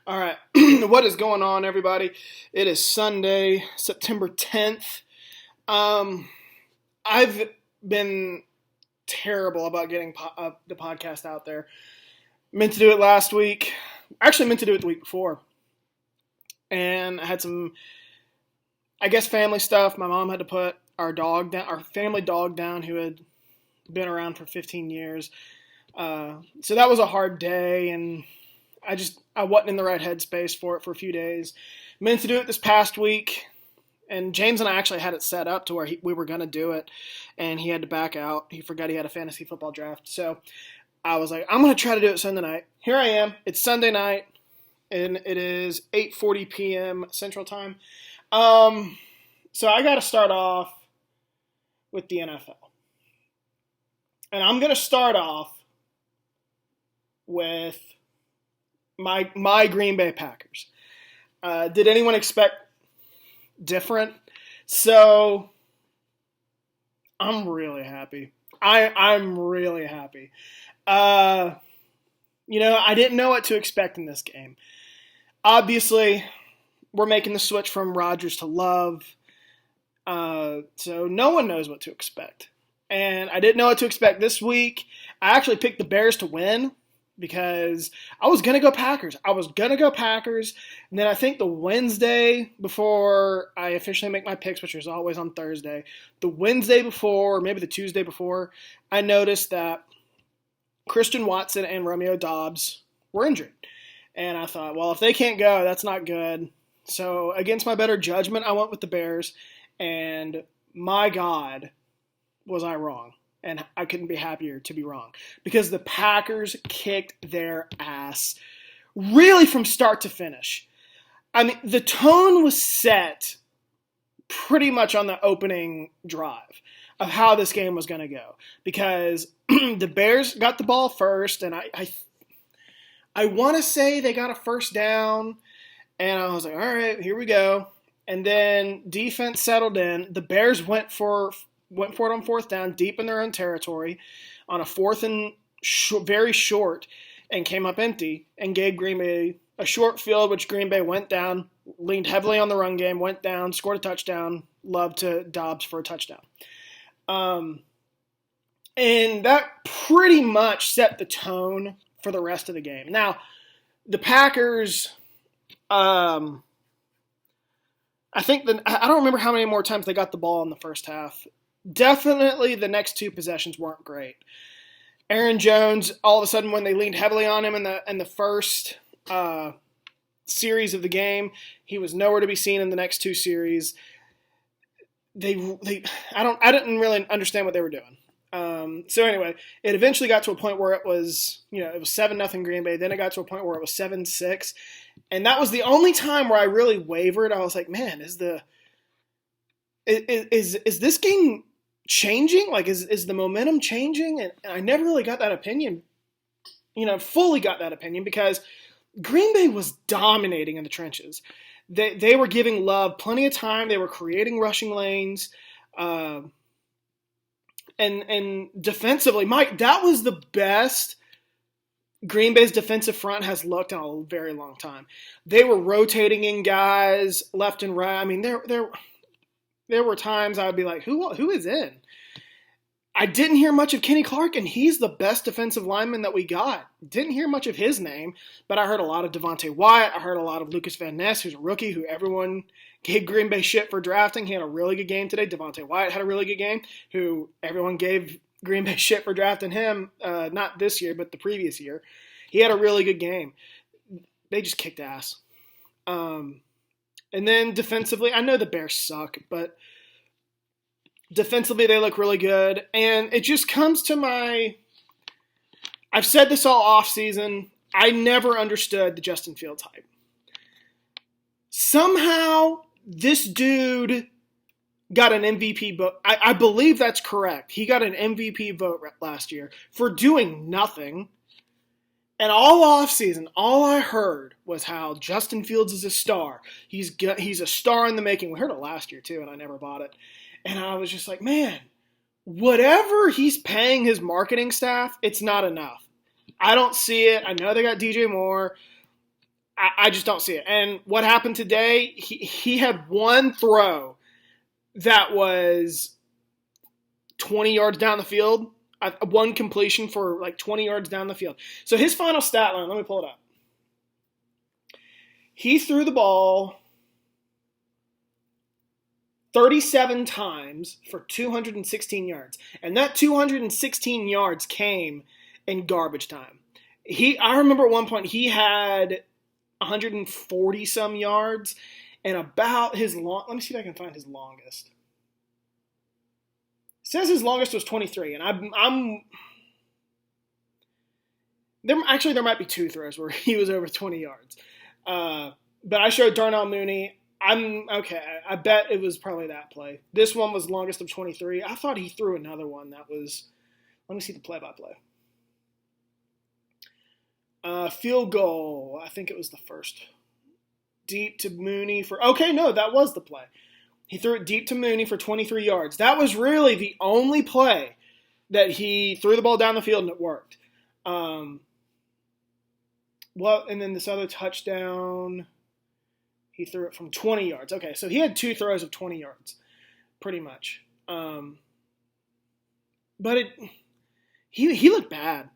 All right. What is going on, everybody? It is Sunday, September 10th. Um, I've been terrible about getting the podcast out there. Meant to do it last week. Actually, meant to do it the week before. And I had some, I guess, family stuff. My mom had to put our dog down, our family dog down, who had been around for 15 years. So that was a hard day, and I wasn't in the right headspace for it for a few days. Meant to do it this past week, and James and I actually had it set up to where we were going to do it, and he had to back out. He forgot he had a fantasy football draft. So I was like, I'm going to try to do it Sunday night. Here I am. It's Sunday night, and it is 8:40 p.m. Central Time. So I got to start off with the NFL. And I'm going to start off with my Green Bay Packers. Did anyone expect different? So I'm really happy. I'm really happy. I didn't know what to expect in this game. Obviously, we're making the switch from Rodgers to Love. So no one knows what to expect. And I didn't know what to expect this week. I actually picked the Bears to win because I was going to go Packers. And then I think the Wednesday before I officially make my picks, which is always on Thursday, the Wednesday before, or maybe the Tuesday before, I noticed that Christian Watson and Romeo Doubs were injured. And I thought, well, if they can't go, that's not good. So against my better judgment, I went with the Bears. And my God, was I wrong. And I couldn't be happier to be wrong. Because the Packers kicked their ass really from start to finish. I mean, the tone was set pretty much on the opening drive of how this game was going to go. Because the Bears got the ball first, and I want to say they got a first down. And I was like, all right, here we go. And then defense settled in. The Bears went for it on fourth down, deep in their own territory, on a fourth and very short, and came up empty and gave Green Bay a short field, which Green Bay went down, leaned heavily on the run game, went down, scored a touchdown, Love to Dobbs for a touchdown. And that pretty much set the tone for the rest of the game. Now, the Packers, I don't remember how many more times they got the ball in the first half. Definitely the next two possessions weren't great. Aaron Jones, all of a sudden, when they leaned heavily on him in the first series of the game, he was nowhere to be seen in the next two series. I didn't really understand what they were doing. So anyway, it eventually got to a point where it was 7-0 Green Bay. Then it got to a point where it was 7-6. And that was the only time where I really wavered. I was like, man, is this game changing? Like, is the momentum changing? And I never really got that opinion, fully got that opinion, because Green Bay was dominating in the trenches. They were giving Love plenty of time. They were creating rushing lanes. And defensively, Mike, that was the best Green Bay's defensive front has looked in a very long time. They were rotating in guys left and right. I mean, there were times I would be like, who is in? I didn't hear much of Kenny Clark, and he's the best defensive lineman that we got. Didn't hear much of his name, but I heard a lot of Devontae Wyatt. I heard a lot of Lucas Van Ness, who's a rookie, who everyone gave Green Bay shit for drafting. He had a really good game today. Devontae Wyatt had a really good game, who everyone gave Green Bay shit for drafting him, not this year, but the previous year. He had a really good game. They just kicked ass. And then defensively, I know the Bears suck, but defensively they look really good. And it just comes to I've said this all offseason, I never understood the Justin Fields hype. Somehow this dude got an MVP vote. I believe that's correct. He got an MVP vote last year for doing nothing. And all offseason, all I heard was how Justin Fields is a star. He's a star in the making. We heard it last year too, and I never bought it. And I was just like, man, whatever he's paying his marketing staff, it's not enough. I don't see it. I know they got DJ Moore. I just don't see it. And what happened today, he had one throw that was 20 yards down the field, one completion for like 20 yards down the field. So his final stat line, let me pull it up. He threw the ball 37 times for 216 yards. And that 216 yards came in garbage time. I remember at one point he had 140 some yards and about his let me see if I can find his longest. It says his longest was 23, and I'm there might be two throws where he was over 20 yards. But I showed Darnell Mooney. I'm okay. I bet it was probably that play. This one was longest of 23. I thought he threw another one that was. Let me see the play-by-play. Field goal. I think it was the first. Deep to Mooney for. Okay, no, that was the play. He threw it deep to Mooney for 23 yards. That was really the only play that he threw the ball down the field and it worked. And then this other touchdown, he threw it from 20 yards. Okay, so he had two throws of 20 yards, pretty much. But he looked bad.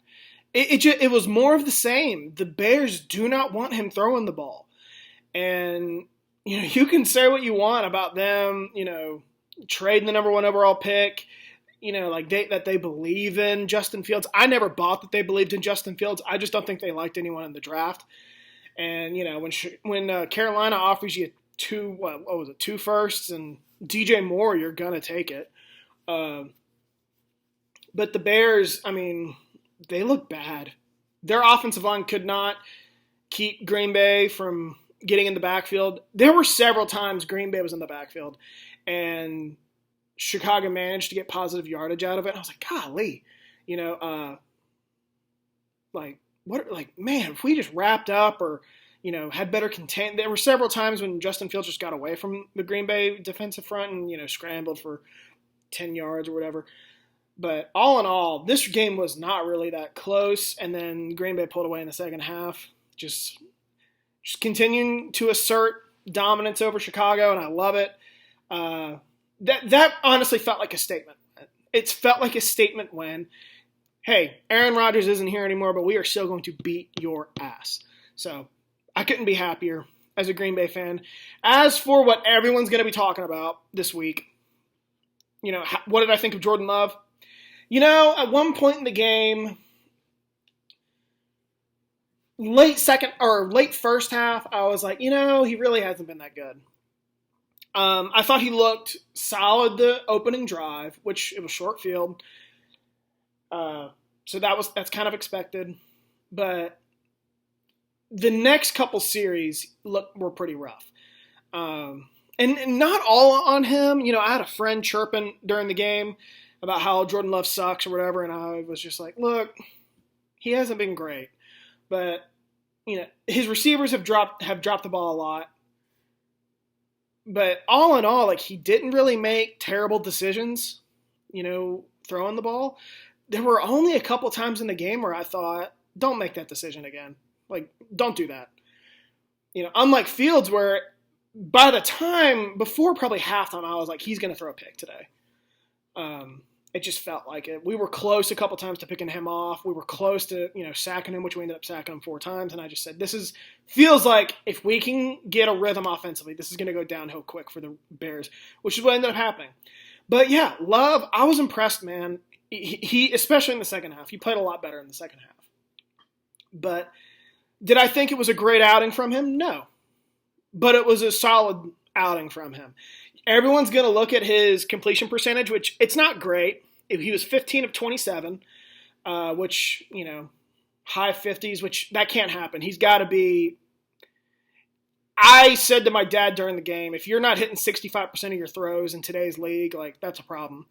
It was more of the same. The Bears do not want him throwing the ball. And, you can say what you want about them, trading the number 1 overall pick, that they believe in Justin Fields. I never bought that they believed in Justin Fields. I just don't think they liked anyone in the draft. And, when Carolina offers you two firsts and DJ Moore, you're going to take it. But the Bears, they look bad. Their offensive line could not keep Green Bay from getting in the backfield. There were several times Green Bay was in the backfield, and Chicago managed to get positive yardage out of it. And I was like, golly, man, if we just wrapped up or, had better contain. There were several times when Justin Fields just got away from the Green Bay defensive front and, scrambled for 10 yards or whatever. But all in all, this game was not really that close. And then Green Bay pulled away in the second half, just continuing to assert dominance over Chicago, and I love it. That honestly felt like a statement. It felt like a statement when, hey, Aaron Rodgers isn't here anymore, but we are still going to beat your ass. So I couldn't be happier as a Green Bay fan. As for what everyone's going to be talking about this week, what did I think of Jordan Love? At one point in the game, late first half, I was like, he really hasn't been that good. I thought he looked solid the opening drive, which it was short field. So that's kind of expected. But the next couple series were pretty rough. And not all on him. I had a friend chirping during the game about how Jordan Love sucks or whatever, and I was just like, look, he hasn't been great. But, his receivers have dropped the ball a lot. But all in all, he didn't really make terrible decisions, throwing the ball. There were only a couple times in the game where I thought, don't make that decision again. Don't do that. Unlike Fields, where by the time, before probably halftime, I was like, he's going to throw a pick today. It just felt like it. We were close a couple times to picking him off. We were close to, sacking him, which we ended up sacking him 4 times. And I just said, feels like if we can get a rhythm offensively, this is going to go downhill quick for the Bears, which is what ended up happening. But yeah, Love, I was impressed, man. He especially in the second half, he played a lot better in the second half. But did I think it was a great outing from him? No. But it was a solid outing from him. Everyone's going to look at his completion percentage, which it's not great. He was 15 of 27, which, high 50s, which that can't happen. He's got to be – I said to my dad during the game, if you're not hitting 65% of your throws in today's league, that's a problem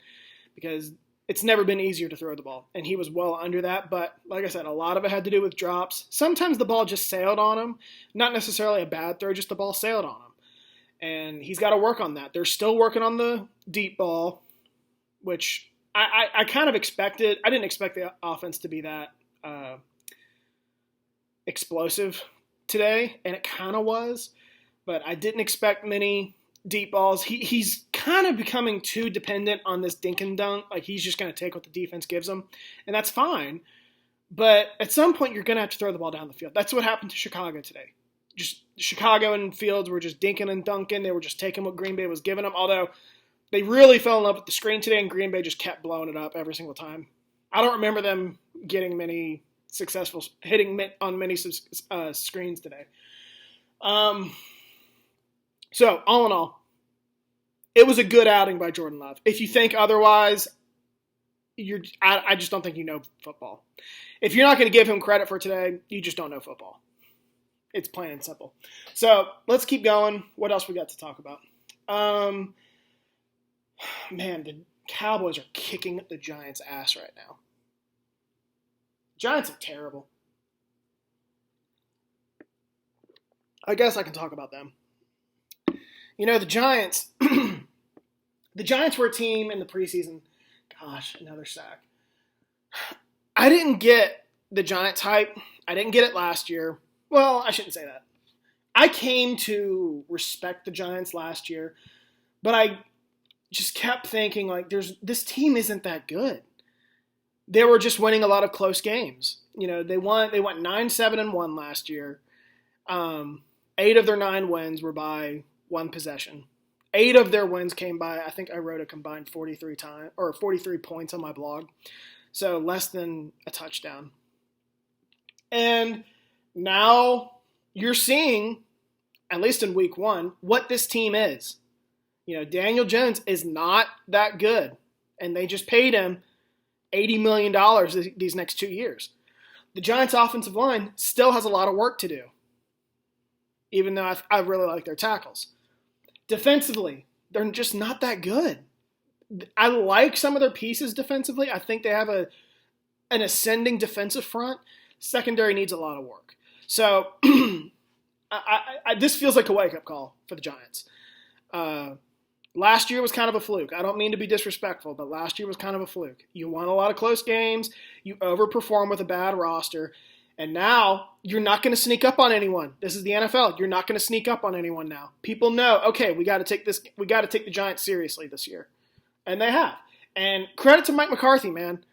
because it's never been easier to throw the ball. And he was well under that. But like I said, a lot of it had to do with drops. Sometimes the ball just sailed on him. Not necessarily a bad throw, just the ball sailed on him. And he's got to work on that. They're still working on the deep ball, which I kind of expected. I didn't expect the offense to be that explosive today, and it kind of was, but I didn't expect many deep balls. He's kind of becoming too dependent on this dink and dunk. Like, he's just going to take what the defense gives him, and that's fine. But at some point, you're going to have to throw the ball down the field. That's what happened to Chicago today. Just Chicago and Fields were just dinking and dunking. They were just taking what Green Bay was giving them, although they really fell in love with the screen today, and Green Bay just kept blowing it up every single time. I don't remember them getting many successful, hitting on many screens today. So, all in all, it was a good outing by Jordan Love. If you think otherwise, I just don't think you know football. If you're not going to give him credit for today, you just don't know football. It's plain and simple. So, let's keep going. What else we got to talk about? Man, the Cowboys are kicking the Giants' ass right now. Giants are terrible. I guess I can talk about them. You know, the Giants, the Giants were a team in the preseason. Gosh, another sack. I didn't get the Giants hype. I didn't get it last year. Well, I shouldn't say that. I came to respect the Giants last year, but I just kept thinking, like, this team isn't that good. They were just winning a lot of close games. You know, they went 9-7-1 last year. 8 of their 9 wins were by one possession. 8 of their wins came by, I think I wrote a combined 43 points on my blog. So less than a touchdown. And now you're seeing, at least in week 1, what this team is. You know, Daniel Jones is not that good. And they just paid him $80 million these next 2 years. The Giants' offensive line still has a lot of work to do, even though I really like their tackles. Defensively, they're just not that good. I like some of their pieces defensively. I think they have an ascending defensive front. Secondary needs a lot of work. So this feels like a wake-up call for the Giants. Last year was kind of a fluke. I don't mean to be disrespectful, but last year was kind of a fluke. You won a lot of close games. You overperformed with a bad roster. And now you're not going to sneak up on anyone. This is the NFL. You're not going to sneak up on anyone now. People know, okay, we got to take the Giants seriously this year. And they have. And credit to Mike McCarthy, man.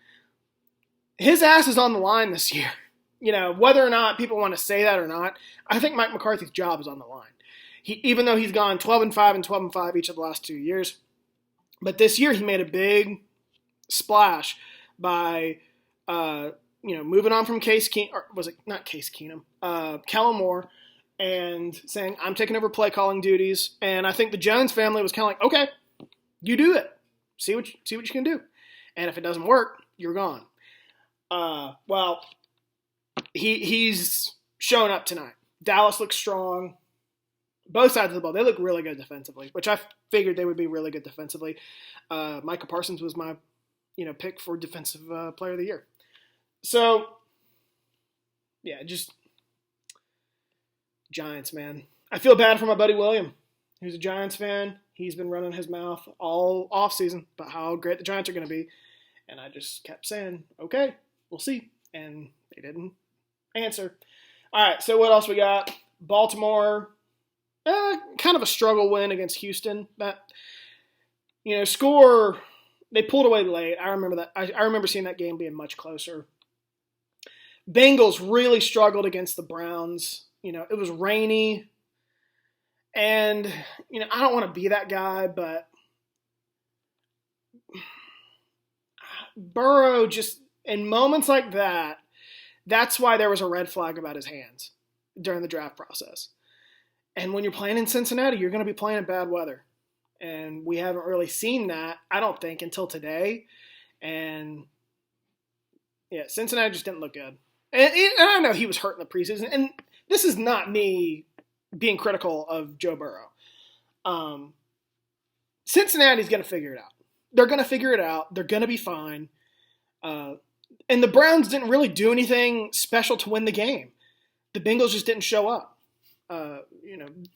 His ass is on the line this year. You know, whether or not people want to say that or not, I think Mike McCarthy's job is on the line. Even though he's gone 12-5 and 12-5 each of the last 2 years. But this year he made a big splash by moving on from Kellen Moore, and saying, I'm taking over play calling duties. And I think the Jones family was kind of like, okay, you do it. See what you can do. And if it doesn't work, you're gone. Well, he's showing up tonight. Dallas looks strong. Both sides of the ball, they look really good defensively, which I figured they would be really good defensively. Micah Parsons was my, pick for defensive player of the year. So, yeah, just Giants, man. I feel bad for my buddy William, who's a Giants fan. He's been running his mouth all offseason about how great the Giants are going to be. And I just kept saying, okay, we'll see. And they didn't answer. All right, so what else we got? Baltimore, kind of a struggle win against Houston. But, score, they pulled away late. I remember that. I remember seeing that game being much closer. Bengals really struggled against the Browns. It was rainy. And, I don't want to be that guy, but Burrow just, in moments like that, that's why there was a red flag about his hands during the draft process. And when you're playing in Cincinnati, you're going to be playing in bad weather. And we haven't really seen that, I don't think, until today. And, yeah, Cincinnati just didn't look good. And I know he was hurt in the preseason. And this is not me being critical of Joe Burrow. Cincinnati's going to figure it out. They're going to figure it out. They're going to be fine. And the Browns didn't really do anything special to win the game. The Bengals just didn't show up.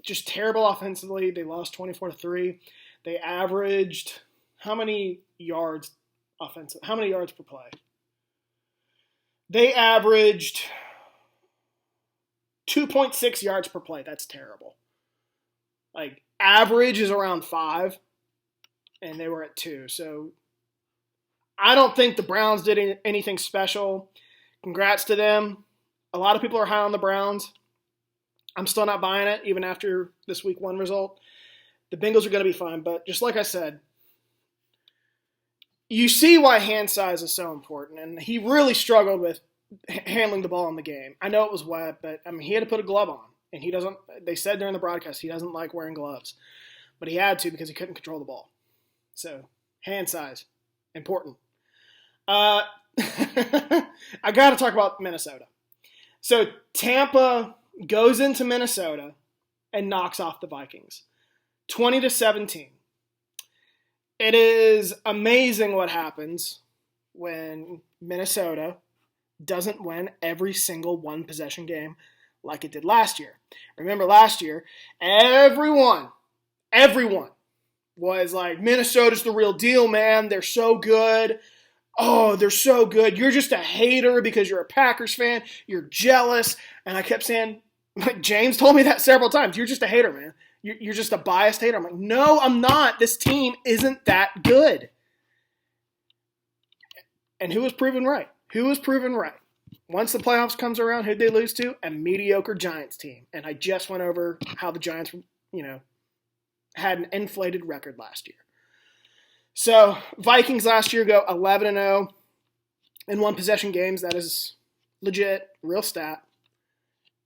Just terrible offensively. They lost 24-3. They averaged how many yards per play? They averaged 2.6 yards per play. That's terrible. Like, average is around 5, and they were at 2. So I don't think the Browns did anything special. Congrats to them. A lot of people are high on the Browns. I'm still not buying it, even after this week 1 result. The Bengals are going to be fine, but just like I said, you see why hand size is so important, and he really struggled with handling the ball in the game. I know it was wet, but I mean, he had to put a glove on, and he doesn't. They said during the broadcast he doesn't like wearing gloves, but he had to because he couldn't control the ball. So hand size, important. I got to talk about Minnesota. So Tampa goes into Minnesota and knocks off the Vikings, 20-17. It is amazing what happens when Minnesota doesn't win every single one-possession game like it did last year. Remember last year, everyone was like, Minnesota's the real deal, man. They're so good. Oh, they're so good. You're just a hater because you're a Packers fan. You're jealous. And I kept saying, like, James told me that several times. You're just a hater, man. You're just a biased hater. I'm like, no, I'm not. This team isn't that good. And who was proven right? Once the playoffs comes around, who'd they lose to? A mediocre Giants team. And I just went over how the Giants, had an inflated record last year. So Vikings last year go 11-0 in one-possession games. That is legit, real stat.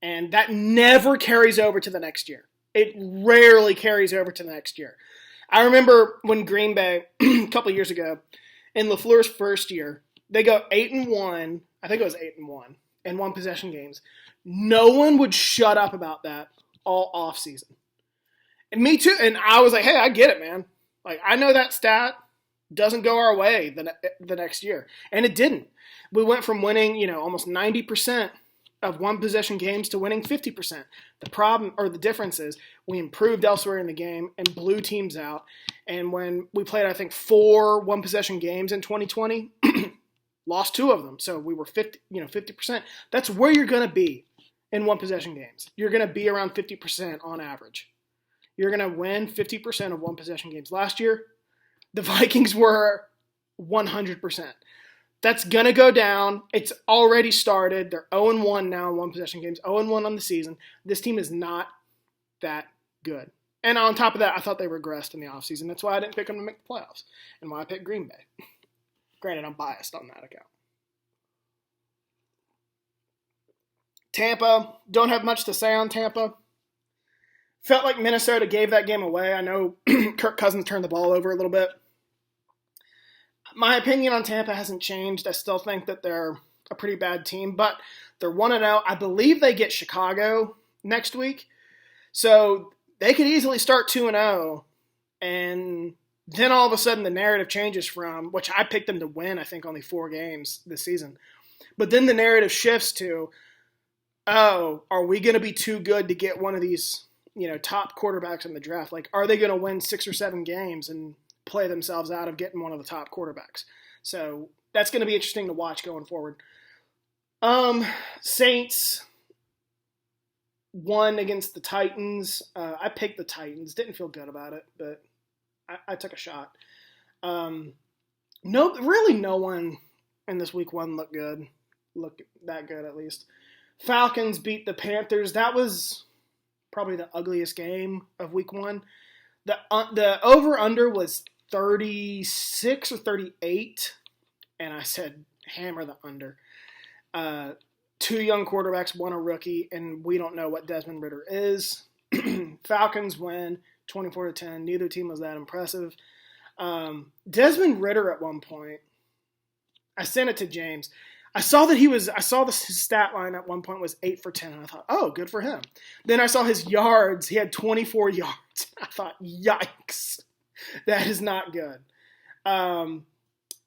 And that never carries over to the next year. It rarely carries over to the next year. I remember when Green Bay, a couple of years ago, in LaFleur's first year, they go 8-1. I think it was 8-1 in one-possession games. No one would shut up about that all offseason. And me too. And I was like, hey, I get it, man. Like, I know that stat doesn't go our way the next year. And it didn't. We went from winning, almost 90% of one-possession games to winning 50%. The problem, or the difference is, we improved elsewhere in the game and blew teams out. And when we played, I think, 4 one-possession games in 2020, lost 2 of them. So we were 50%. That's where you're going to be in one-possession games. You're going to be around 50% on average. You're going to win 50% of one-possession games. Last year, the Vikings were 100%. That's going to go down. It's already started. They're 0-1 now in one-possession games, 0-1 on the season. This team is not that good. And on top of that, I thought they regressed in the offseason. That's why I didn't pick them to make the playoffs and why I picked Green Bay. Granted, I'm biased on that account. Tampa, don't have much to say on Tampa. Felt like Minnesota gave that game away. I know Kirk Cousins turned the ball over a little bit. My opinion on Tampa hasn't changed. I still think that they're a pretty bad team, but they're 1-0. I believe they get Chicago next week. So they could easily start 2-0, and then all of a sudden the narrative changes from, which I picked them to win, I think only 4 games this season. But then the narrative shifts to, oh, are we going to be too good to get one of these, top quarterbacks in the draft? Like, are they going to win 6 or 7 games and play themselves out of getting one of the top quarterbacks? So that's going to be interesting to watch going forward. Saints won against the Titans. I picked the Titans. Didn't feel good about it, but I took a shot. No one in this week 1 looked good. Looked that good, at least. Falcons beat the Panthers. That was probably the ugliest game of week 1. The over-under was 36 or 38, and I said hammer the under. 2 young quarterbacks, 1 a rookie, and we don't know what Desmond Ridder is. Falcons win 24-10. Neither team was that impressive. Desmond Ridder at one point, I sent it to James. I saw his stat line at one point was 8 for 10, and I thought, oh, good for him. Then I saw his yards. He had 24 yards. I thought, yikes, that is not good.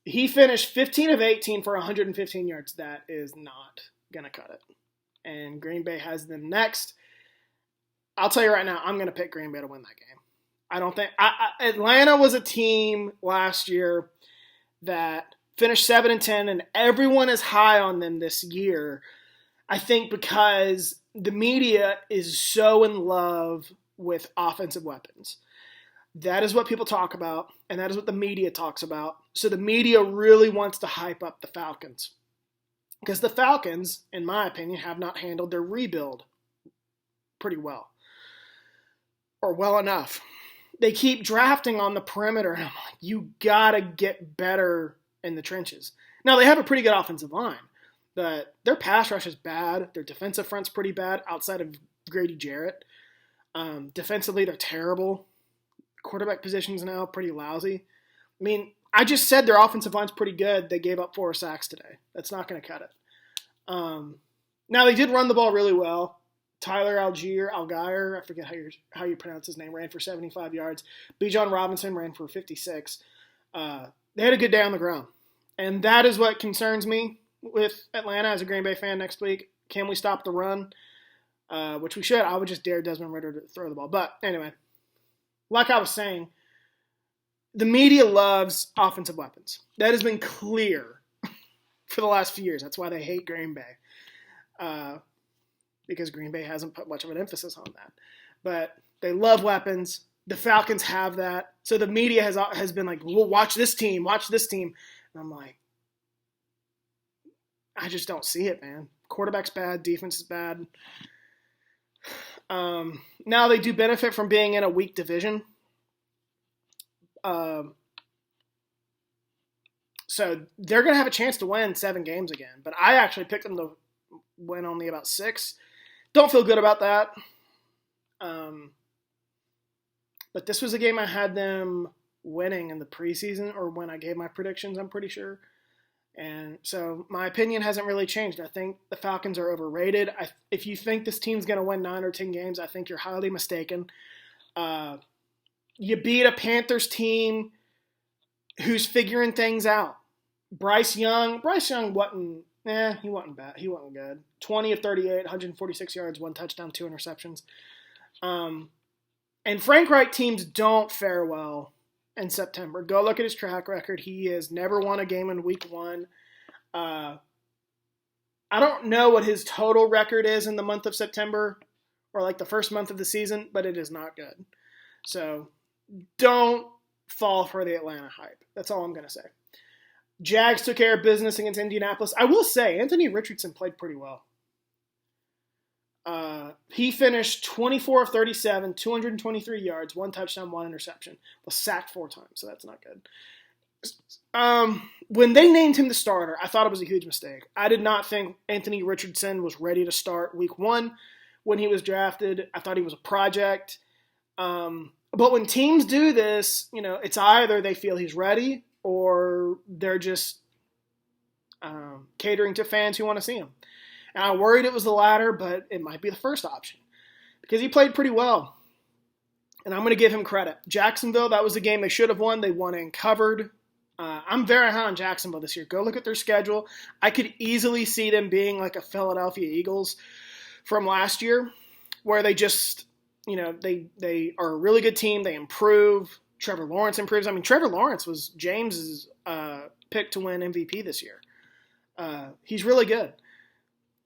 He finished 15 of 18 for 115 yards. That is not going to cut it. And Green Bay has them next. I'll tell you right now, I'm going to pick Green Bay to win that game. I don't think Atlanta was a team last year that finished 7-10, and everyone is high on them this year. I think because the media is so in love with offensive weapons. That is what people talk about, and that is what the media talks about. So the media really wants to hype up the Falcons. Because the Falcons, in my opinion, have not handled their rebuild pretty well. Or well enough. They keep drafting on the perimeter, and I'm like, you gotta get better in the trenches. Now, they have a pretty good offensive line, but their pass rush is bad. Their defensive front's pretty bad outside of Grady Jarrett. Defensively, they're terrible. Quarterback position's now pretty lousy. I mean, I just said their offensive line's pretty good. They gave up 4 sacks today. That's not going to cut it. Now, they did run the ball really well. Tyler Algier, I forget how you pronounce his name, ran for 75 yards. Bijan Robinson ran for 56. They had a good day on the ground. And that is what concerns me with Atlanta as a Green Bay fan next week. Can we stop the run? Which we should. I would just dare Desmond Ridder to throw the ball. But anyway, like I was saying, the media loves offensive weapons. That has been clear for the last few years. That's why they hate Green Bay. Because Green Bay hasn't put much of an emphasis on that. But they love weapons. The Falcons have that. So the media has been like, well, watch this team. And I'm like, I just don't see it, man. Quarterback's bad. Defense is bad. Now they do benefit from being in a weak division. So they're going to have a chance to win 7 games again. But I actually picked them to win only about 6. Don't feel good about that. But this was a game I had them winning in the preseason, or when I gave my predictions, I'm pretty sure. And so my opinion hasn't really changed. I think the Falcons are overrated. If you think this team's going to win 9 or 10 games, I think you're highly mistaken. You beat a Panthers team who's figuring things out. Bryce Young wasn't he wasn't bad. He wasn't good. 20 of 38, 146 yards, 1 touchdown, 2 interceptions. And Frank Reich teams don't fare well in September. Go look at his track record. He has never won a game in week 1. I don't know what his total record is in the month of September or like the first month of the season, but it is not good. So don't fall for the Atlanta hype. That's all I'm going to say. Jags took care of business against Indianapolis. I will say, Anthony Richardson played pretty well. He finished 24 of 37, 223 yards, 1 touchdown, 1 interception. Was sacked 4 times, so that's not good. When they named him the starter, I thought it was a huge mistake. I did not think Anthony Richardson was ready to start week 1 when he was drafted. I thought he was a project. But when teams do this, it's either they feel he's ready or they're just catering to fans who want to see him. And I worried it was the latter, but it might be the first option because he played pretty well. And I'm going to give him credit. Jacksonville, that was the game they should have won. They won and covered. I'm very high on Jacksonville this year. Go look at their schedule. I could easily see them being like a Philadelphia Eagles from last year where they just, they are a really good team. They improve. Trevor Lawrence improves. I mean, Trevor Lawrence was James's pick to win MVP this year. He's really good.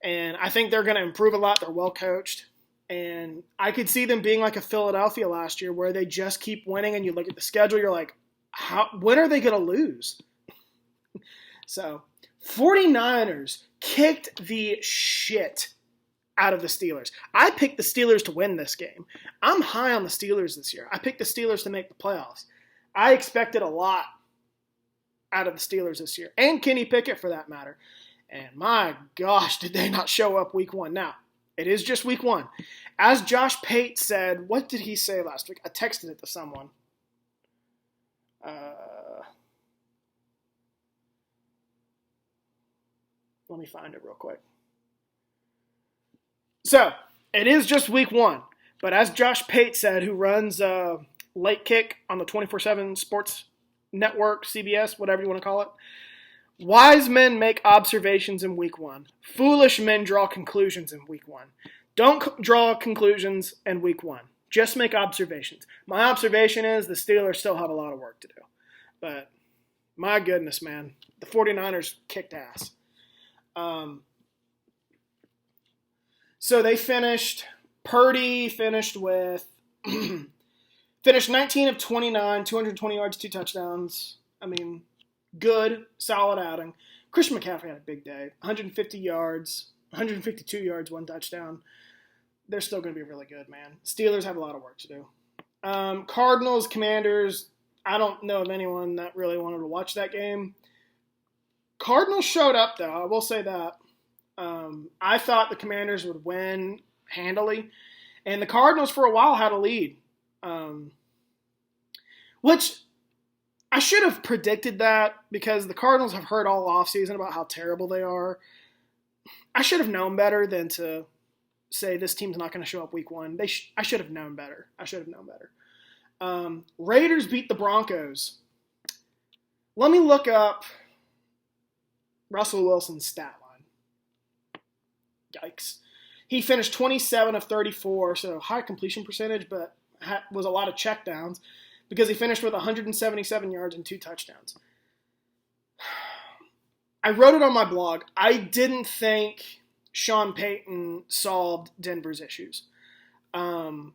And I think they're going to improve a lot. They're well coached. And I could see them being like a Philadelphia last year where they just keep winning and you look at the schedule, you're like, when are they going to lose? So 49ers kicked the shit out of the Steelers. I picked the Steelers to win this game. I'm high on the Steelers this year. I picked the Steelers to make the playoffs. I expected a lot out of the Steelers this year. And Kenny Pickett for that matter. And my gosh, did they not show up week 1. Now, it is just week 1. As Josh Pate said, what did he say last week? I texted it to someone. Let me find it real quick. So, it is just week 1. But as Josh Pate said, who runs Late Kick on the 24/7 Sports Network, CBS, whatever you want to call it, wise men make observations in week 1. Foolish men draw conclusions in week 1. Don't draw conclusions in week 1. Just make observations. My observation is the Steelers still have a lot of work to do. But my goodness, man, the 49ers kicked ass. So they Purdy finished 19 of 29, 220 yards, 2 touchdowns. I mean, good, solid outing. Christian McCaffrey had a big day. 150 yards, 152 yards, 1 touchdown. They're still going to be really good, man. Steelers have a lot of work to do. Cardinals, Commanders, I don't know of anyone that really wanted to watch that game. Cardinals showed up, though. I will say that. I thought the Commanders would win handily. And the Cardinals, for a while, had a lead. Which I should have predicted that because the Cardinals have heard all offseason about how terrible they are. I should have known better than to say this team's not going to show up week 1. I should have known better. Raiders beat the Broncos. Let me look up Russell Wilson's stat line. Yikes. He finished 27 of 34, so high completion percentage, but was a lot of checkdowns because he finished with 177 yards and 2 touchdowns. I wrote it on my blog. I didn't think Sean Payton solved Denver's issues. I'm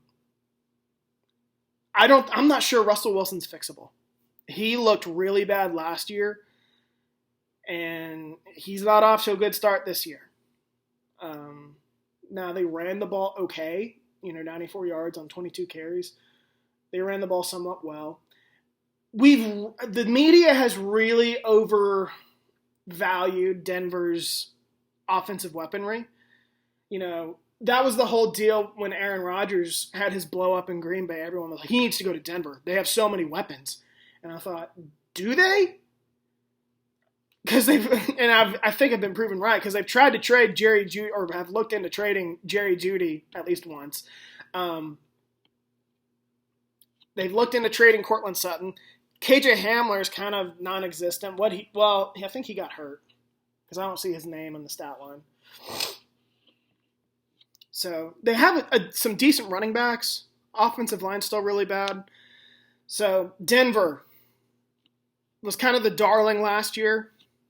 not sure Russell Wilson's fixable. He looked really bad last year, and he's not off to a good start this year. Now, they ran the ball okay, 94 yards on 22 carries. They ran the ball somewhat well. The media has really overvalued Denver's offensive weaponry. That was the whole deal when Aaron Rodgers had his blow up in Green Bay. Everyone was like, he needs to go to Denver. They have so many weapons. And I thought, do they? Because I think I've been proven right because they've tried to trade Jerry Jeudy or have looked into trading Jerry Jeudy at least once. They've looked into trading Cortland Sutton. KJ Hamler is kind of non-existent. I think he got hurt because I don't see his name in the stat line. So they have some decent running backs. Offensive line's still really bad. So Denver was kind of the darling last year.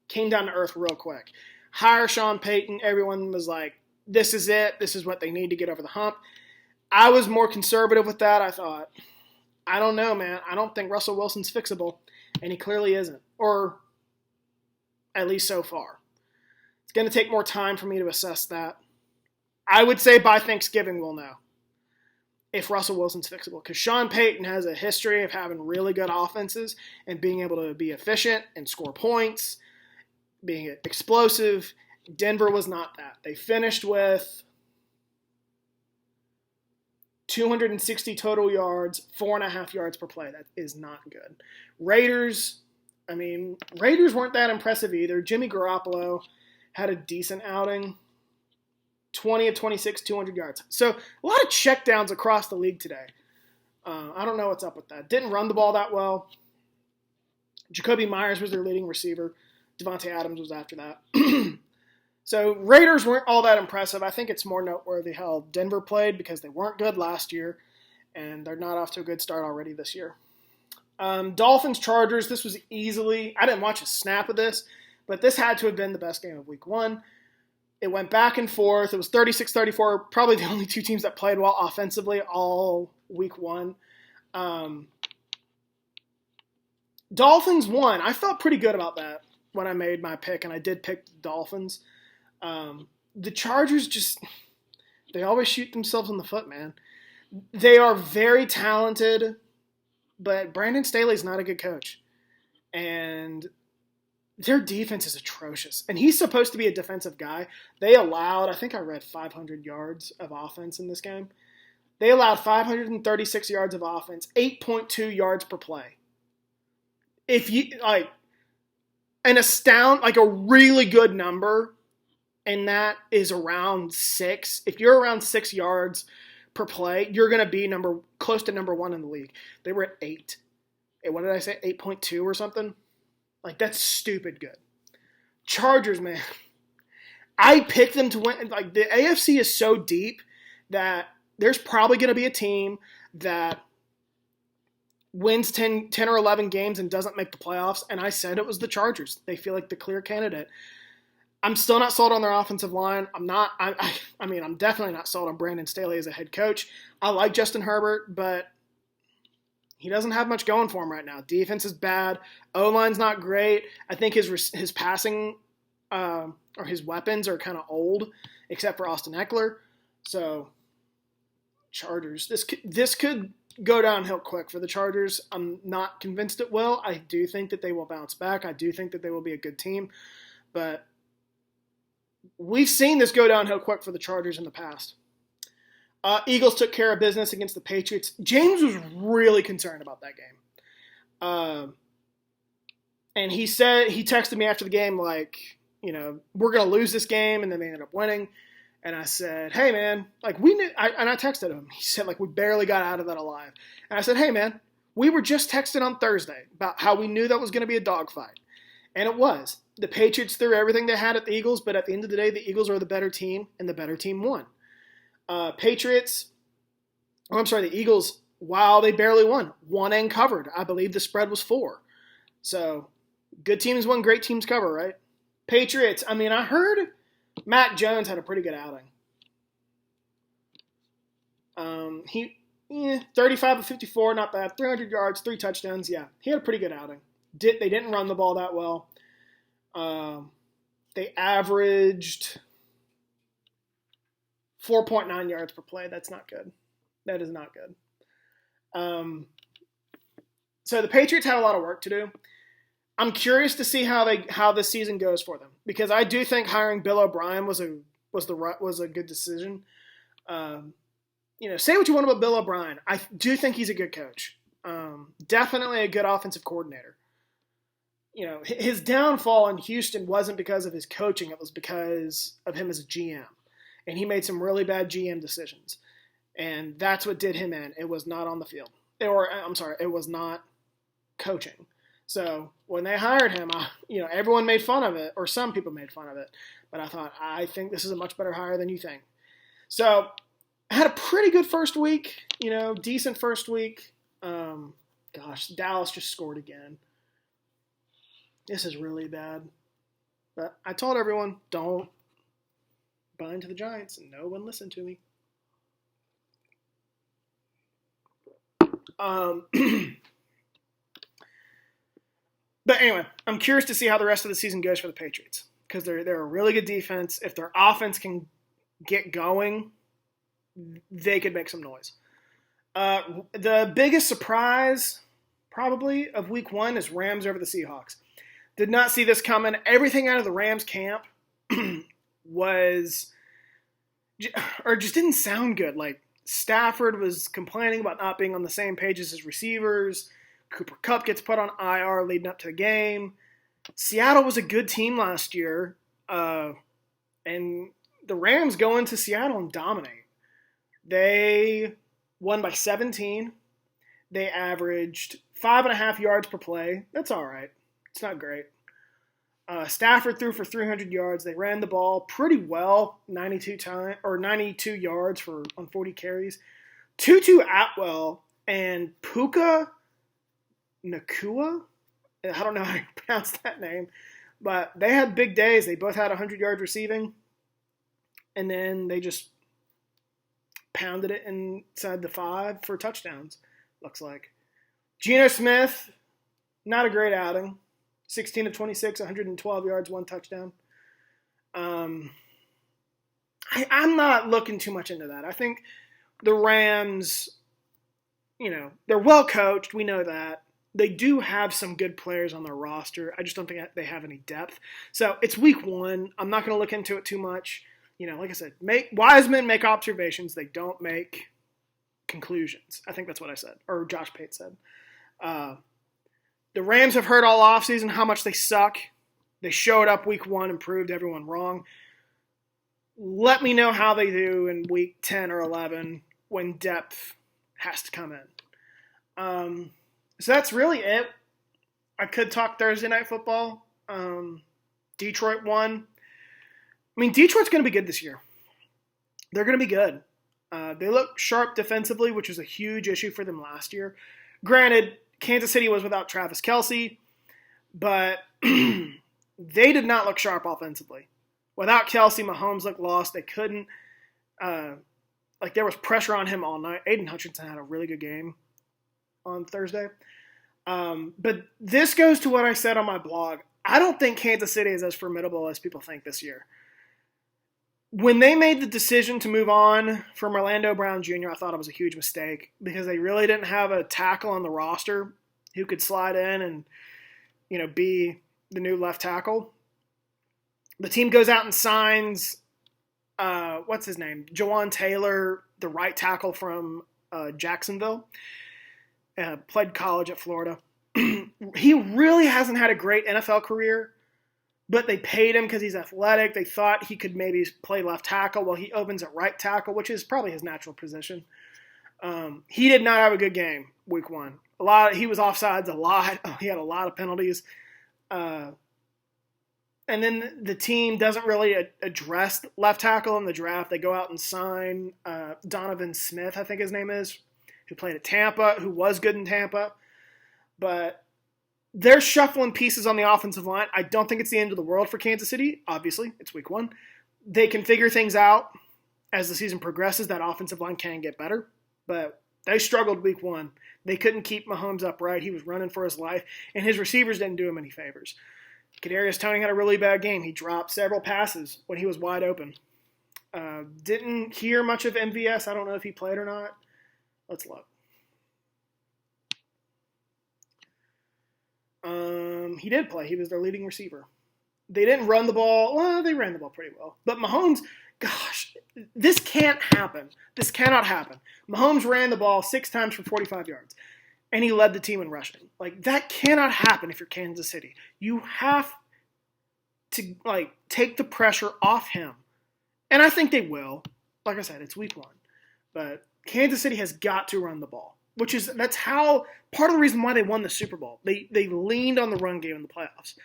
Came down to earth real quick. Hire Sean Payton. Everyone was like, this is it. This is what they need to get over the hump. I was more conservative with that. I thought, I don't know, man. I don't think Russell Wilson's fixable. And he clearly isn't. Or at least so far. It's going to take more time for me to assess that. I would say by Thanksgiving we'll know if Russell Wilson's fixable. Because Sean Payton has a history of having really good offenses and being able to be efficient and score points, being explosive. Denver was not that. They finished with 260 total yards, 4.5 yards per play. That is not good. Raiders weren't that impressive either. Jimmy Garoppolo had a decent outing. 20 of 26, 200 yards. So a lot of checkdowns across the league today. I don't know what's up with that. Didn't run the ball that well. Jacoby Myers was their leading receiver. Devontae Adams was after that. So Raiders weren't all that impressive. I think it's more noteworthy how Denver played because they weren't good last year, and they're not off to a good start already this year. Dolphins, Chargers, this was easily – I didn't watch a snap of this, but this had to have been the best game of week 1. It went back and forth. It was 36-34, probably the only two teams that played well offensively all week 1. Dolphins won. I felt pretty good about that when I made my pick, and I did pick the Dolphins. The Chargers they always shoot themselves in the foot, man. They are very talented, but Brandon Staley's not a good coach. And their defense is atrocious. And he's supposed to be a defensive guy. They allowed, I think I read 500 yards of offense in this game. They allowed 536 yards of offense, 8.2 yards per play. If you, a really good number, and that is around 6. If you're around 6 yards per play, you're going to be close to number 1 in the league. They were at 8. What did I say? 8.2 or something? That's stupid good. Chargers, man. I picked them to win. The AFC is so deep that there's probably going to be a team that wins 10 or 11 games and doesn't make the playoffs, and I said it was the Chargers. They feel like the clear candidate. I'm still not sold on their offensive line. I'm definitely not sold on Brandon Staley as a head coach. I like Justin Herbert, but he doesn't have much going for him right now. Defense is bad. O-line's not great. I think his passing or his weapons are kind of old, except for Austin Eckler. So, Chargers. This could go downhill quick for the Chargers. I'm not convinced it will. I do think that they will bounce back. I do think that they will be a good team. But we've seen this go downhill quick for the Chargers in the past. Eagles took care of business against the Patriots. James was really concerned about that game. And he texted me after the game like, we're going to lose this game, and then they ended up winning. And I said, hey, man, like we knew, and I texted him. He said, like, we barely got out of that alive. And I said, hey, man, we were just texting on Thursday about how we knew that was going to be a dogfight. And it was. The Patriots threw everything they had at the Eagles, but at the end of the day, the Eagles are the better team, and the better team won. The Eagles, while they barely won and covered. I believe the spread was 4. So, good teams win, great teams cover, right? Patriots, I heard Mac Jones had a pretty good outing. 35 of 54, not bad. 300 yards, 3 touchdowns, yeah. He had a pretty good outing. They didn't run the ball that well. They averaged 4.9 yards per play. That's not good. That is not good. So the Patriots had a lot of work to do. I'm curious to see how this season goes for them, because I do think hiring Bill O'Brien was a good decision. Say what you want about Bill O'Brien. I do think he's a good coach. Definitely a good offensive coordinator. His downfall in Houston wasn't because of his coaching. It was because of him as a GM. And he made some really bad GM decisions. And that's what did him in. It was not on the field. It was not coaching. So when they hired him, everyone made fun of it, or some people made fun of it. But I think this is a much better hire than you think. So I had a pretty good first week, decent first week. Dallas just scored again. This is really bad. But I told everyone, don't buy into the Giants, and no one listened to me. But anyway, I'm curious to see how the rest of the season goes for the Patriots, because they're a really good defense. If their offense can get going, they could make some noise. The biggest surprise, probably, of Week 1 is Rams over the Seahawks. Did not see this coming. Everything out of the Rams camp just didn't sound good. Like, Stafford was complaining about not being on the same page as his receivers. Cooper Kupp gets put on IR leading up to the game. Seattle was a good team last year. And the Rams go into Seattle and dominate. They won by 17. They averaged 5.5 yards per play. That's all right. It's not great. Stafford threw for 300 yards. They ran the ball pretty well, 92 yards on 40 carries. Tutu Atwell and Puka Nakua, I don't know how you pronounce that name, but they had big days. They both had 100 yards receiving, and then they just pounded it inside the 5 for touchdowns, looks like. Geno Smith, not a great outing. 16 of 26, 112 yards, 1 touchdown. I'm not looking too much into that. I think the Rams, they're well coached. We know that. They do have some good players on their roster. I just don't think they have any depth. So it's Week 1. I'm not going to look into it too much. Like I said, wise men make observations. They don't make conclusions. I think that's what I said, or Josh Pate said. The Rams have heard all offseason how much they suck. They showed up Week 1 and proved everyone wrong. Let me know how they do in Week 10 or 11 when depth has to come in. So that's really it. I could talk Thursday Night Football. Detroit won. Detroit's going to be good this year. They're going to be good. They look sharp defensively, which was a huge issue for them last year. Granted, Kansas City was without Travis Kelce, but they did not look sharp offensively. Without Kelsey, Mahomes looked lost. They couldn't. There was pressure on him all night. Aiden Hutchinson had a really good game on Thursday. But this goes to what I said on my blog. I don't think Kansas City is as formidable as people think this year. When they made the decision to move on from Orlando Brown Jr., I thought it was a huge mistake because they really didn't have a tackle on the roster who could slide in and, be the new left tackle. The team goes out and signs, what's his name? Jawan Taylor, the right tackle from Jacksonville. Played college at Florida. He really hasn't had a great NFL career, but they paid him because he's athletic. They thought he could maybe play left tackle while he opens at right tackle, which is probably his natural position. He did not have a good game week one. He was offsides a lot. He had a lot of penalties. And then the team doesn't really address left tackle in the draft. They go out and sign Donovan Smith, I think his name is, who played at Tampa, who was good in Tampa. But they're shuffling pieces on the offensive line. I don't think it's the end of the world for Kansas City. Obviously, it's week one. They can figure things out as the season progresses. That offensive line can get better. But they struggled week one. They couldn't keep Mahomes upright. He was running for his life, and his receivers didn't do him any favors. Kadarius Toney had a really bad game. He dropped several passes when he was wide open. Didn't hear much of MVS. I don't know if he played or not. Let's look. He did play. He was their leading receiver. They didn't run the ball. Well, they ran the ball pretty well. But Mahomes, gosh, this can't happen. This cannot happen. Mahomes ran the ball 6 times for 45 yards, and he led the team in rushing. That cannot happen if you're Kansas City. You have to, take the pressure off him. And I think they will. Like I said, it's week one. But Kansas City has got to run the ball. That's how part of the reason why they won the Super Bowl. They leaned on the run game in the playoffs.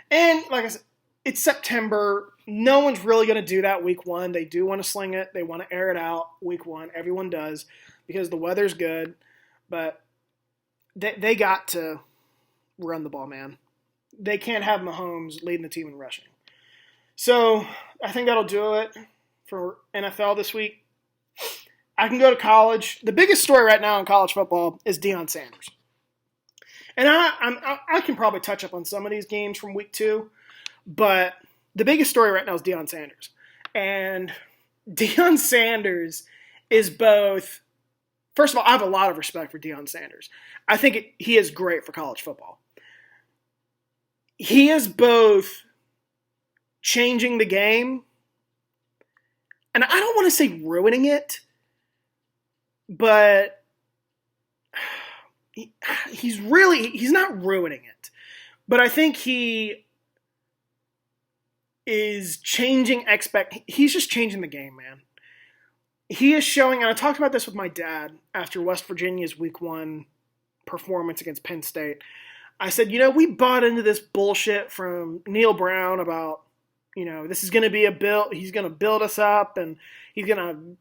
And like I said, it's September. No one's really going to do that week one. They do want to sling it. They want to air it out week one. Everyone does because the weather's good. But they got to run the ball, man. They can't have Mahomes leading the team in rushing. So I think that'll do it for NFL this week. I can go to college. The biggest story right now in college football is Deion Sanders. And I can probably touch up on some of these games from week 2, but the biggest story right now is Deion Sanders. And Deion Sanders is both, first of all, I have a lot of respect for Deion Sanders. I think he is great for college football. He is both changing the game, and I don't want to say ruining it, but he's not ruining it. But I think he is changing he's just changing the game, man. He is showing, and I talked about this with my dad after West Virginia's week 1 performance against Penn State. I said, we bought into this bullshit from Neil Brown about, this is going to be he's going to build us up and he's going to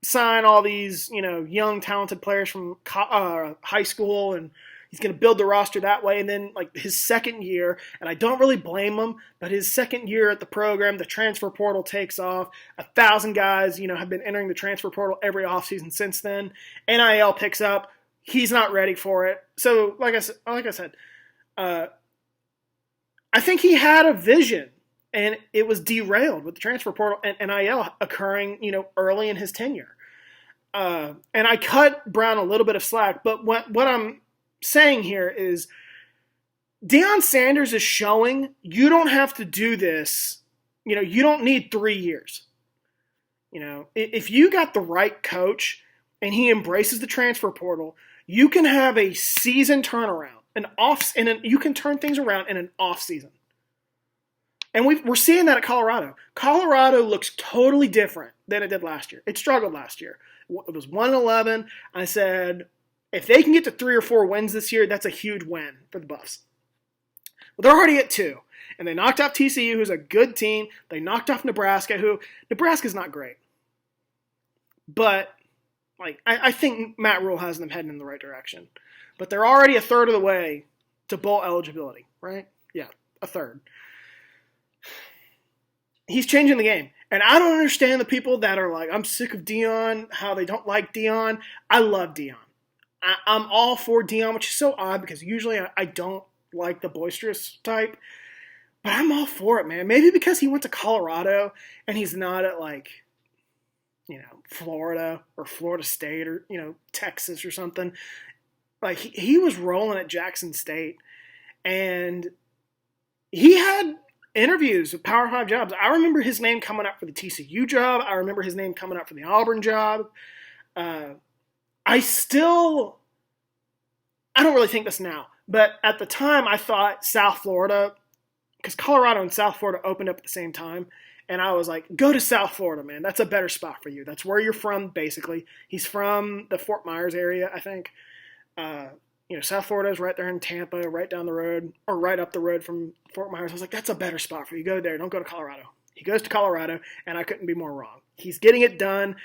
sign all these, young, talented players from high school, and he's going to build the roster that way. And then, his second year, and I don't really blame him, but his second year at the program, the transfer portal takes off. 1,000 guys, have been entering the transfer portal every offseason since then. NIL picks up. He's not ready for it. So, like I said, I think he had a vision, and it was derailed with the transfer portal and NIL occurring, early in his tenure. And I cut Brown a little bit of slack, but what I'm saying here is Deion Sanders is showing you don't have to do this. You don't need 3 years. If you got the right coach and he embraces the transfer portal, you can have a season turnaround, you can turn things around in an off season. And we're seeing that at Colorado. Colorado looks totally different than it did last year. It struggled last year. It was 1-11. I said, if they can get to 3 or 4 wins this year, that's a huge win for the Buffs. Well, they're already at 2. And they knocked off TCU, who's a good team. They knocked off Nebraska, Nebraska's not great. But I think Matt Rule has them heading in the right direction. But they're already a third of the way to bowl eligibility, right? Yeah, a third. he's changing the game. And I don't understand the people that are like, I'm sick of Deion, how they don't like Deion. I love Deion. I'm all for Deion, which is so odd because usually I don't like the boisterous type. But I'm all for it, man. Maybe because he went to Colorado and he's not at like, Florida or Florida State or, Texas or something. Like he was rolling at Jackson State and he had interviews with Power 5 jobs. I remember his name coming up for the TCU job. I remember his name coming up for the Auburn job. I don't really think this now, but at the time I thought South Florida, because Colorado and South Florida opened up at the same time, and I was like, go to South Florida, man. That's a better spot for you. That's where you're from, basically. He's from the Fort Myers area, I think. South Florida is right there in Tampa, right down the road, or right up the road from Fort Myers. I was like, that's a better spot for you. Go there. Don't go to Colorado. He goes to Colorado, and I couldn't be more wrong. He's getting it done.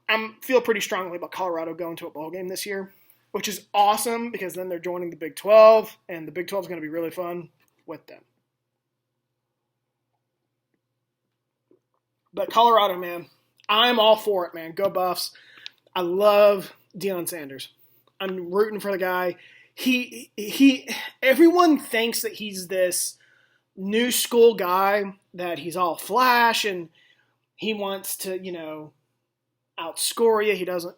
I feel pretty strongly about Colorado going to a bowl game this year, which is awesome because then they're joining the Big 12, and the Big 12 is going to be really fun with them. But Colorado, man, I'm all for it, man. Go Buffs. I love Deion Sanders. I'm rooting for the guy. Everyone thinks that he's this new school guy, that he's all flash and he wants to, outscore you. He doesn't,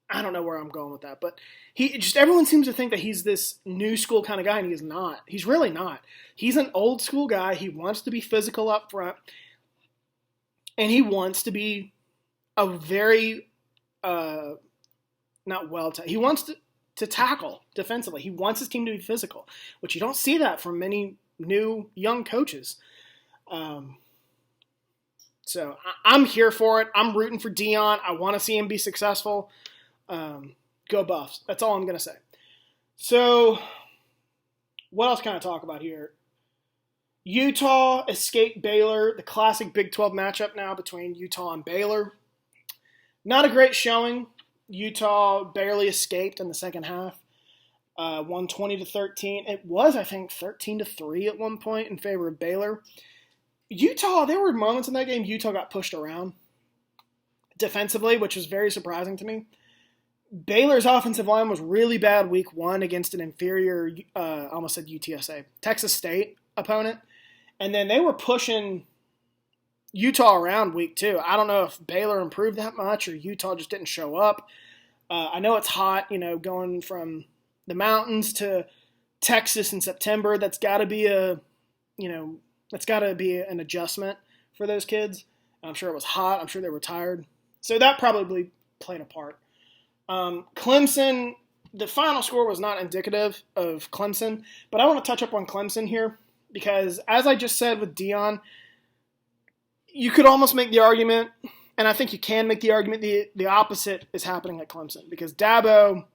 I don't know where I'm going with that, but everyone seems to think that he's this new school kind of guy, and he's not. He's really not. He's an old school guy. He wants to be physical up front, and he wants to be a very he wants to tackle defensively. He wants his team to be physical, which you don't see that from many new young coaches. So I'm here for it. I'm rooting for Deion. I want to see him be successful. Go Buffs. That's all I'm going to say. So what else can I talk about here? Utah escaped Baylor, the classic Big 12 matchup now between Utah and Baylor. Not a great showing. Utah barely escaped in the second half. Won 20-13. It was, I think, 13-3 at one point in favor of Baylor. Utah, there were moments in that game Utah got pushed around defensively, which was very surprising to me. Baylor's offensive line was really bad week one against an inferior, I almost said UTSA, Texas State opponent. And then they were pushing Utah around week two. I don't know if Baylor improved that much or Utah just didn't show up. I know it's hot, going from the mountains to Texas in September. That's got to be an adjustment for those kids. I'm sure it was hot. I'm sure they were tired. So that probably played a part. Clemson, the final score was not indicative of Clemson, but I want to touch up on Clemson here because, as I just said with Deion, you could almost make the argument, and I think you can make the argument, the opposite is happening at Clemson because Dabo,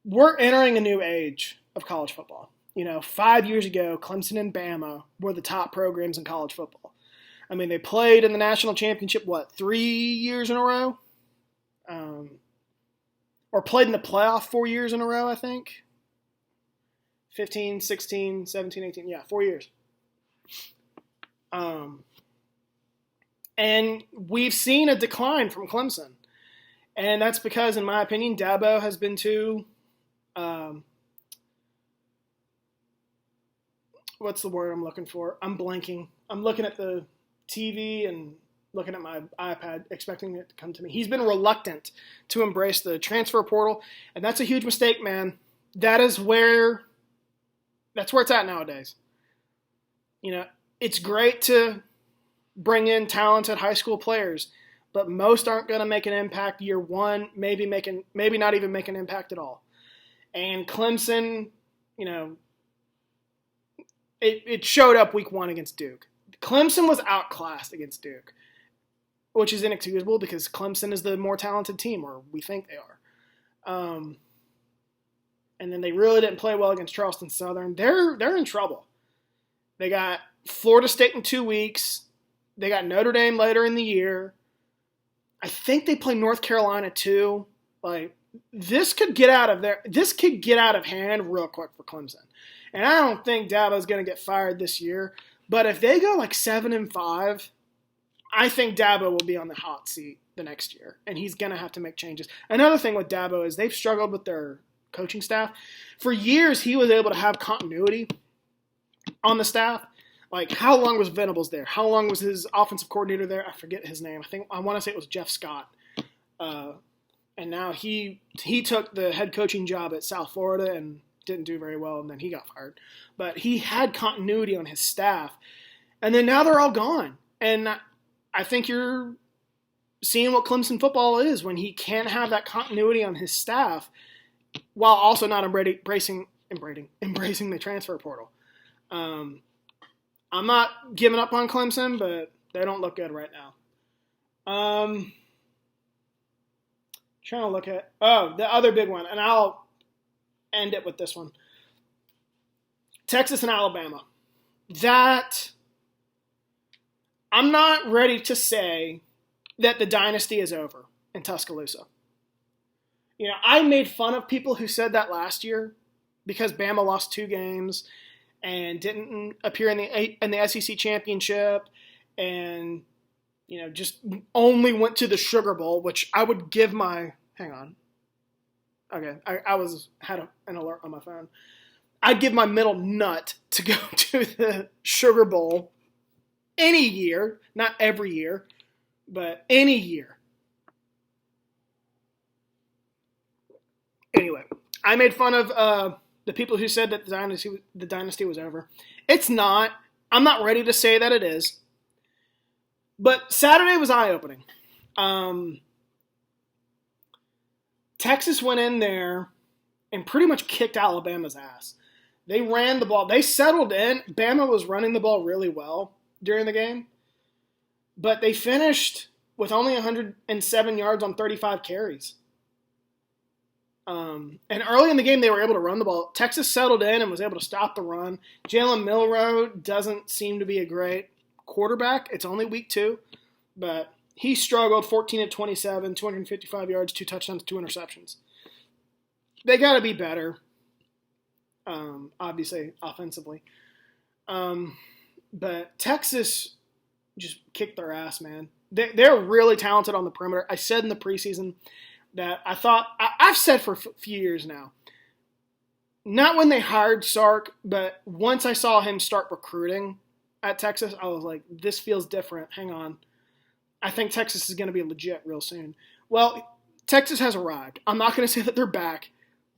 we're entering a new age of college football. 5 years ago, Clemson and Bama were the top programs in college football. I mean, they played in the national championship, 3 years in a row? Or played in the playoff 4 years in a row, I think. 15, 16, 17, 18. Yeah, 4 years. And we've seen a decline from Clemson. And that's because, in my opinion, Dabo has been too what's the word I'm looking for? I'm blanking. I'm looking at the TV and looking at my iPad, expecting it to come to me. He's been reluctant to embrace the transfer portal, and that's a huge mistake, man. That's where it's at nowadays. It's great to bring in talented high school players, but most aren't going to make an impact year one, maybe not even make an impact at all. And Clemson, it showed up week one against Duke. Clemson was outclassed against Duke, which is inexcusable because Clemson is the more talented team, or we think they are. And then they really didn't play well against Charleston Southern. They're in trouble. They got Florida State in 2 weeks. They got Notre Dame later in the year. I think they play North Carolina too. This could get out of hand real quick for Clemson. And I don't think Dabo's going to get fired this year. But if they go like 7-5, I think Dabo will be on the hot seat the next year. And he's going to have to make changes. Another thing with Dabo is they've struggled with their coaching staff. For years, he was able to have continuity on the staff. Like, how long was Venables there? How long was his offensive coordinator there? I forget his name. I want to say it was Jeff Scott. And now he took the head coaching job at South Florida and didn't do very well, and then he got fired. But he had continuity on his staff. And then now they're all gone. And I think you're seeing what Clemson football is when he can't have that continuity on his staff while also not embracing the transfer portal. I'm not giving up on Clemson, but they don't look good right now. Trying to look at the other big one, and I'll end it with this one. Texas and Alabama. That I'm not ready to say that the dynasty is over in Tuscaloosa. You know, I made fun of people who said that last year because Bama lost 2 games and didn't appear in the SEC championship, and you know, just only went to the Sugar Bowl, which I would give my hang on. Okay, I had an alert on my phone. I'd give my middle nut to go to the Sugar Bowl any year, not every year, but any year. Anyway, I made fun of the people who said that the dynasty was over. It's not. I'm not ready to say that it is. But Saturday was eye-opening. Texas went in there and pretty much kicked Alabama's ass. They ran the ball. They settled in. Bama was running the ball really well during the game. But they finished with only 107 yards on 35 carries. And early in the game, they were able to run the ball. Texas settled in and was able to stop the run. Jalen Milroe doesn't seem to be a great quarterback. It's only week 2, but he struggled. 14 of 27, 255 yards, 2 touchdowns, 2 interceptions. They got to be better, obviously, offensively. But Texas just kicked their ass, man. They're really talented on the perimeter. I said in the preseason that I've said for a few years now, not when they hired Sark, but once I saw him start recruiting at Texas, I was like, this feels different. Hang on. I think Texas is going to be legit real soon. Well, Texas has arrived. I'm not going to say that they're back,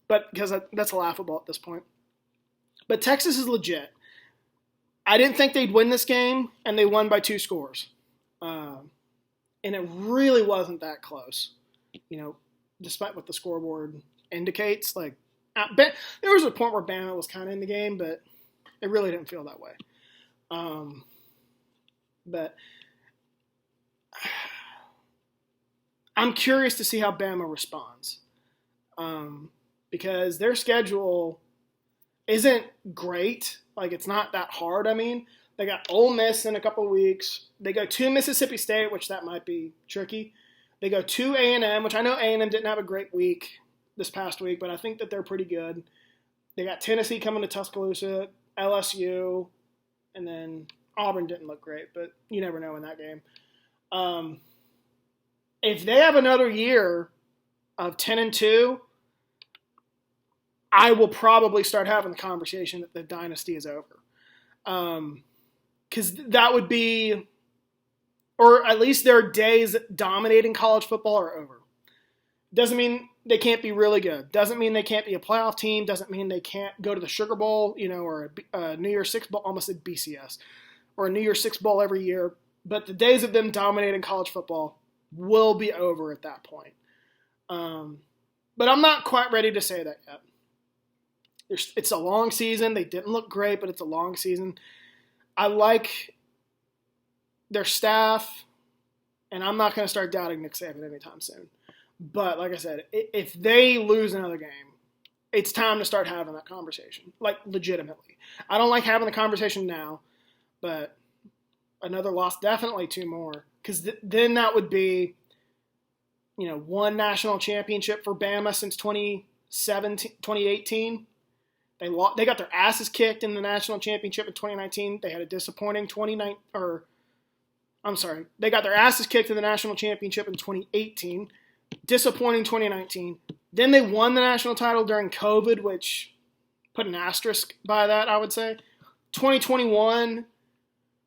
but because that's laughable at this point. But Texas is legit. I didn't think they'd win this game, and they won by 2 scores. And it really wasn't that close. You know, despite what the scoreboard indicates, like there was a point where Bama was kind of in the game, but it really didn't feel that way. But I'm curious to see how Bama responds, because their schedule isn't great. Like, it's not that hard. I mean, they got Ole Miss in a couple of weeks. They go to Mississippi State, which that might be tricky. They go to A&M, which I know A&M didn't have a great week this past week, but I think that they're pretty good. They got Tennessee coming to Tuscaloosa, LSU, and then Auburn didn't look great, but you never know in that game. If they have another year of 10-2, I will probably start having the conversation that the dynasty is over. Because that would be, or at least their days dominating college football are over. Doesn't mean they can't be really good. Doesn't mean they can't be a playoff team. Doesn't mean they can't go to the Sugar Bowl, you know, or a New Year's Six Bowl, almost said BCS, or a New Year's Six Bowl every year. But the days of them dominating college football will be over at that point. But I'm not quite ready to say that yet. It's a long season. They didn't look great, but it's a long season. I like their staff, and I'm not going to start doubting Nick Saban anytime soon. But like I said, if they lose another game, it's time to start having that conversation, like legitimately. I don't like having the conversation now, but another loss, definitely 2 more, because then that would be, you know, 1 national championship for Bama since 2018. They got their asses kicked in the national championship in 2019. They had a disappointing they got their asses kicked in the national championship in 2018. Disappointing 2019. Then they won the national title during COVID, which put an asterisk by that, I would say. 2021,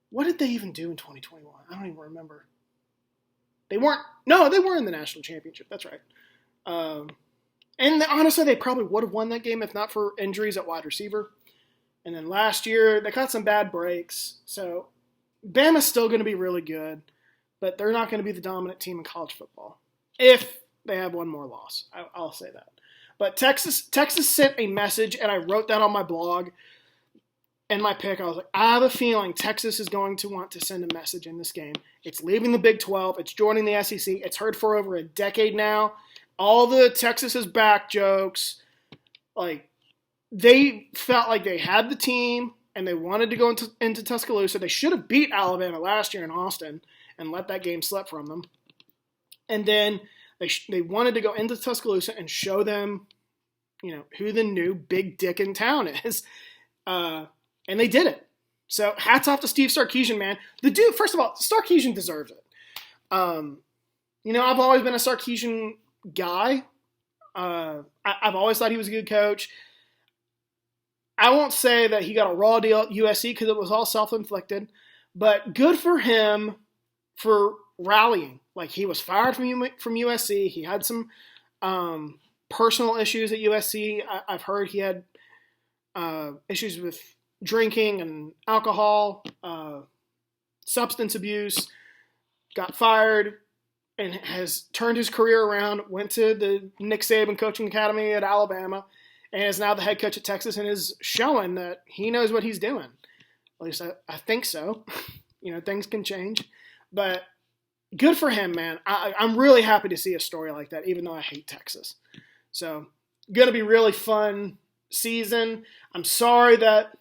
what did they even do in 2021? I don't even remember. They were in the national championship. That's right. And honestly, they probably would have won that game if not for injuries at wide receiver. And then last year, they got some bad breaks. So Bama's still going to be really good, but they're not going to be the dominant team in college football if they have one more loss. I'll say that. But Texas sent a message, and I wrote that on my blog. And my pick, I was like, I have a feeling Texas is going to want to send a message in this game. It's leaving the Big 12. It's joining the SEC. It's heard for over a decade now. All the Texas is back jokes. Like, they felt like they had the team and they wanted to go into Tuscaloosa. They should have beat Alabama last year in Austin and let that game slip from them. And then they wanted to go into Tuscaloosa and show them, who the new big dick in town is. And they did it. So hats off to Steve Sarkisian, man. The dude, first of all, Sarkisian deserves it. I've always been a Sarkisian guy. I've always thought he was a good coach. I won't say that he got a raw deal at USC because it was all self-inflicted, but good for him for rallying. Like, he was fired from USC. He had some personal issues at USC. I've heard he had issues with drinking and alcohol, substance abuse, got fired, and has turned his career around, went to the Nick Saban coaching academy at Alabama, and is now the head coach at Texas and is showing that he knows what he's doing. At least I think so. Things can change. But good for him, man. I'm really happy to see a story like that, even though I hate Texas. So, going to be really fun season. I'm sorry that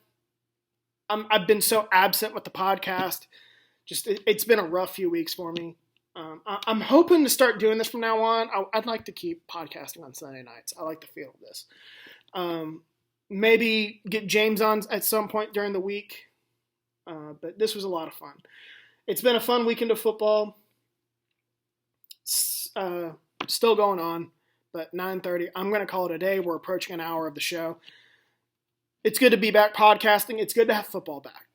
I've been so absent with the podcast. Just it's been a rough few weeks for me. I'm hoping to start doing this from now on. I'd like to keep podcasting on Sunday nights. I like the feel of this. Maybe get James on at some point during the week. But this was a lot of fun. It's been a fun weekend of football. Still going on, but 9:30. I'm going to call it a day. We're approaching an hour of the show. It's good to be back podcasting. It's good to have football back.